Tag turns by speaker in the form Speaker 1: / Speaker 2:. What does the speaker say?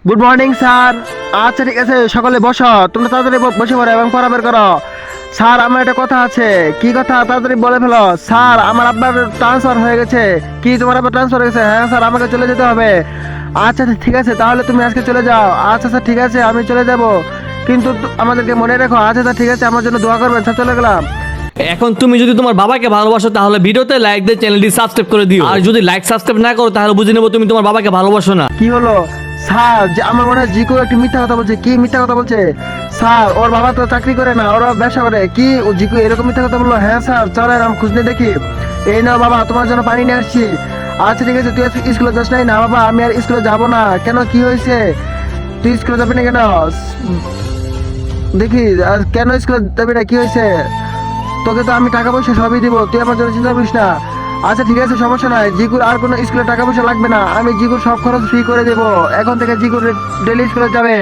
Speaker 1: Good morning sir. আচ্ছা ঠিক আছে, সকলে বসো, তোমরা তাড়াতাড়ি বসে পড়ো এবং পড়া বের করো। স্যার আমার একটা কথা আছে। কি কথা? তাড়াতাড়ি বলে ফেলো। স্যার আমার আব্বার ট্রান্সফার হয়ে গেছে। কি তোমার আব্বার ট্রান্সফার হয়ে গেছে? হ্যাঁ স্যার, আমাকে চলে যেতে হবে। আচ্ছা ঠিক আছে, তাহলে তুমি আজকে চলে যাও। আচ্ছা স্যার ঠিক আছে, আমি চলে যাব, কিন্তু আমাদেরকে মনে রেখো। আচ্ছা স্যার ঠিক আছে, আমার জন্য দোয়া করবেন। স্যার চলে গেলাম।
Speaker 2: এখন তুমি যদি তোমার বাবাকে ভালোবাসো তাহলে ভিডিওতে লাইক দিয়ে চ্যানেলটি সাবস্ক্রাইব করে দিও, আর যদি লাইক সাবস্ক্রাইব না করো তাহলে বুঝে নেবো তুমি তোমার বাবাকে ভালোবাসো না।
Speaker 1: কি হলো স্যার? যে আমার মনে হয় জিকো একটি মিথ্যা কথা বলছে। কি মিথ্যা কথা বলছে? স্যার ওর বাবা তো চাকরি করে না, ওরা ব্যবসা করে। কি ও জিকো এরকম মিথ্যা কথা বললো? হ্যাঁ স্যার, চলেন আমি খুঁজ নিয়ে দেখি। এই নাও বাবা, তোমার জন্য পানি নিয়ে আসছি। আচ্ছা ঠিক আছে, তুই আজকে স্কুলে যাস নাই? না বাবা, আমি আর স্কুলে যাবো না। কেন, কি হয়েছে? তুই স্কুলে যাবি না কেন? দেখি কেন স্কুলে যাবি না, কি হয়েছে? তোকে তো আমি টাকা পয়সা সবই দিব, তুই আমার জন্য চিন্তা করিস না। আচ্ছা ঠিক আছে, সমস্যা নাই। জিগুর আর কোনো স্কুলে টাকা পয়সা লাগবে না, আমি জিগুর সব খরচ ফ্রি করে দেবো। এখন থেকে জিগুর ডেলি স্কুলে যাবে।